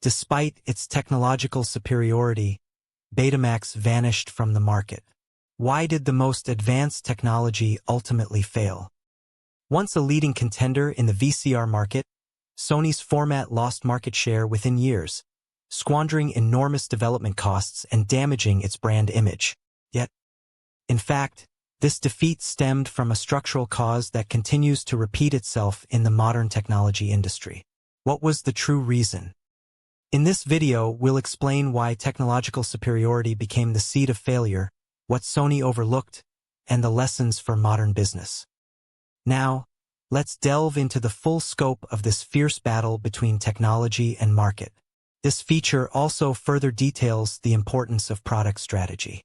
Despite its technological superiority, Betamax vanished from the market. Why did the most advanced technology ultimately fail? Once a leading contender in the VCR market, Sony's format lost market share within years, squandering enormous development costs and damaging its brand image. Yet, in fact, this defeat stemmed from a structural cause that continues to repeat itself in the modern technology industry. What was the true reason? In this video, we'll explain why technological superiority became the seed of failure, what Sony overlooked, and the lessons for modern business. Now, let's delve into the full scope of this fierce battle between technology and market. This feature also further details the importance of product strategy.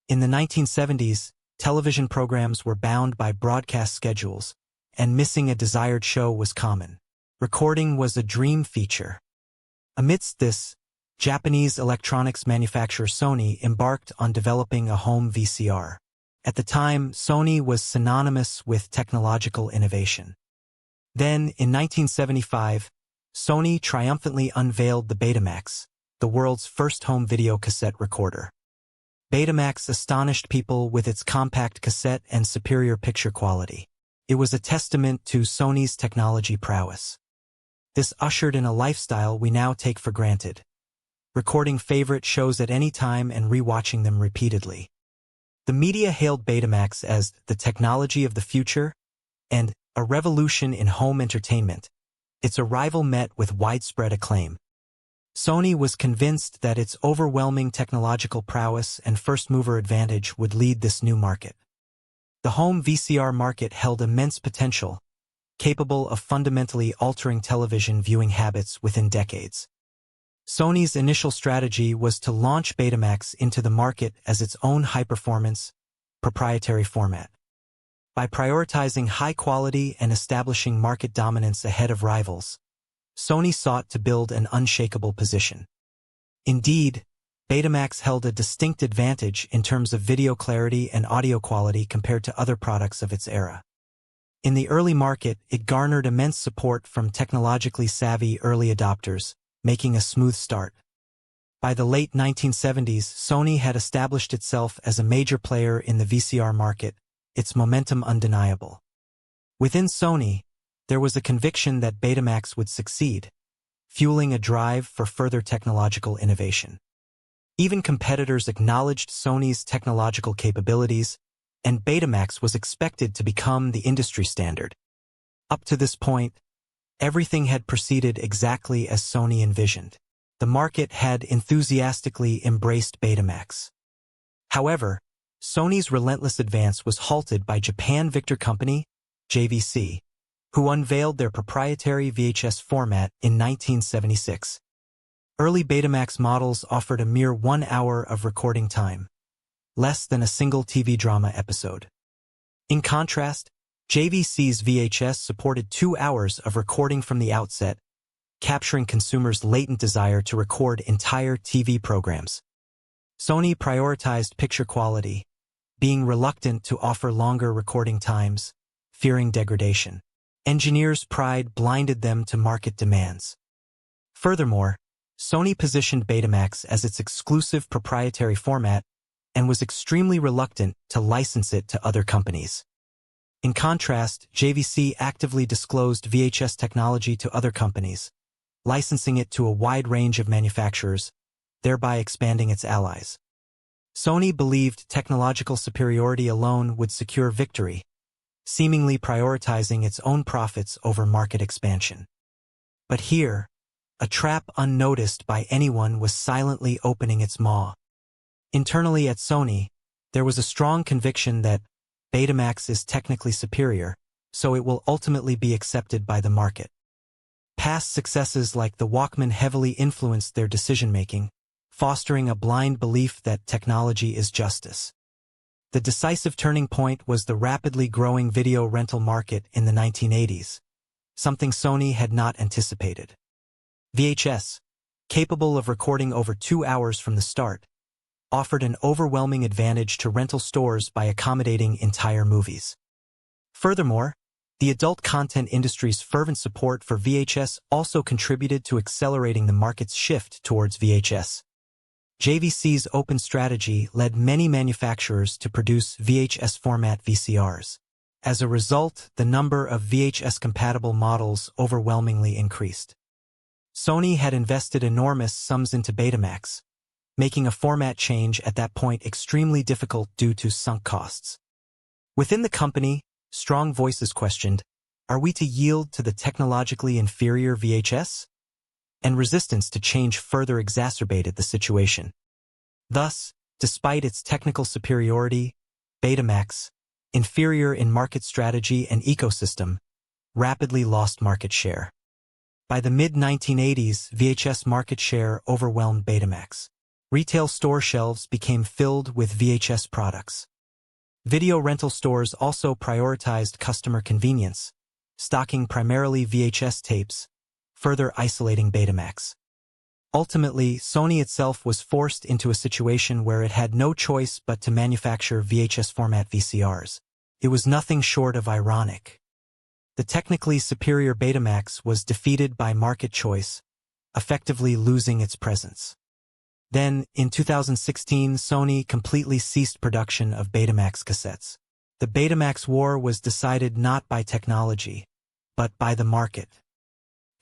In the 1970s, television programs were bound by broadcast schedules, and missing a desired show was common. Recording was a dream feature. Amidst this, Japanese electronics manufacturer Sony embarked on developing a home VCR. At the time, Sony was synonymous with technological innovation. Then, in 1975, Sony triumphantly unveiled the Betamax, the world's first home video cassette recorder. Betamax astonished people with its compact cassette and superior picture quality. It was a testament to Sony's technology prowess. This ushered in a lifestyle we now take for granted, recording favorite shows at any time and rewatching them repeatedly. The media hailed Betamax as the technology of the future and a revolution in home entertainment. Its arrival met with widespread acclaim. Sony was convinced that its overwhelming technological prowess and first-mover advantage would lead this new market. The home VCR market held immense potential, capable of fundamentally altering television viewing habits within decades. Sony's initial strategy was to launch Betamax into the market as its own high-performance, proprietary format. By prioritizing high quality and establishing market dominance ahead of rivals, Sony sought to build an unshakable position. Indeed, Betamax held a distinct advantage in terms of video clarity and audio quality compared to other products of its era. In the early market, it garnered immense support from technologically savvy early adopters, making a smooth start. By the late 1970s, Sony had established itself as a major player in the VCR market, its momentum undeniable. Within Sony, there was a conviction that Betamax would succeed, fueling a drive for further technological innovation. Even competitors acknowledged Sony's technological capabilities, and Betamax was expected to become the industry standard. Up to this point, everything had proceeded exactly as Sony envisioned. The market had enthusiastically embraced Betamax. However, Sony's relentless advance was halted by Japan Victor Company, JVC, who unveiled their proprietary VHS format in 1976. Early Betamax models offered a mere 1 hour of recording time, less than a single TV drama episode. In contrast, JVC's VHS supported 2 hours of recording from the outset, capturing consumers' latent desire to record entire TV programs. Sony prioritized picture quality, being reluctant to offer longer recording times, fearing degradation. Engineers' pride blinded them to market demands. Furthermore, Sony positioned Betamax as its exclusive proprietary format and was extremely reluctant to license it to other companies. In contrast, JVC actively disclosed VHS technology to other companies, licensing it to a wide range of manufacturers, thereby expanding its allies. Sony believed technological superiority alone would secure victory, seemingly prioritizing its own profits over market expansion. But here, a trap unnoticed by anyone was silently opening its maw. Internally at Sony, there was a strong conviction that Betamax is technically superior, so it will ultimately be accepted by the market. Past successes like the Walkman heavily influenced their decision-making, fostering a blind belief that technology is justice. The decisive turning point was the rapidly growing video rental market in the 1980s, something Sony had not anticipated. VHS, capable of recording over 2 hours from the start, offered an overwhelming advantage to rental stores by accommodating entire movies. Furthermore, The adult content industry's fervent support for VHS also contributed to accelerating the market's shift towards VHS. JVC's open strategy led many manufacturers to produce VHS format VCRs. As a result, the number of VHS-compatible models overwhelmingly increased. Sony had invested enormous sums into Betamax, making a format change at that point extremely difficult due to sunk costs. Within the company, strong voices questioned, are we to yield to the technologically inferior VHS? And resistance to change further exacerbated the situation. Thus, despite its technical superiority, Betamax, inferior in market strategy and ecosystem, rapidly lost market share. By the mid-1980s, VHS market share overwhelmed Betamax. Retail store shelves became filled with VHS products. Video rental stores also prioritized customer convenience, stocking primarily VHS tapes, further isolating Betamax. Ultimately, Sony itself was forced into a situation where it had no choice but to manufacture VHS format VCRs. It was nothing short of ironic. The technically superior Betamax was defeated by market choice, effectively losing its presence. Then, in 2016, Sony completely ceased production of Betamax cassettes. The Betamax war was decided not by technology, but by the market.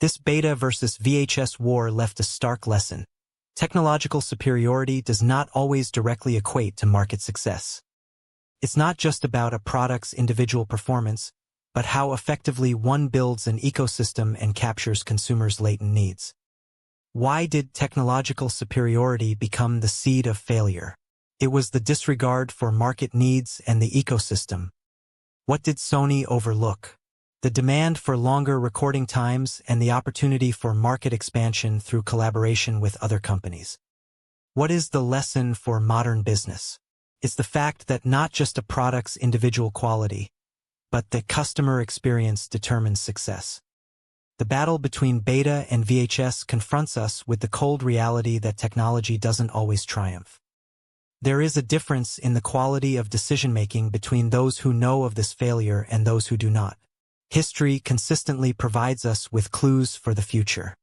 This Beta versus VHS war left a stark lesson. Technological superiority does not always directly equate to market success. It's not just about a product's individual performance, but how effectively one builds an ecosystem and captures consumers' latent needs. Why did technological superiority become the seed of failure? It was the disregard for market needs and the ecosystem. What did Sony overlook? The demand for longer recording times and the opportunity for market expansion through collaboration with other companies. What is the lesson for modern business? It's the fact that not just a product's individual quality, but the customer experience determines success. The battle between Beta and VHS confronts us with the cold reality that technology doesn't always triumph. There is a difference in the quality of decision-making between those who know of this failure and those who do not. History consistently provides us with clues for the future.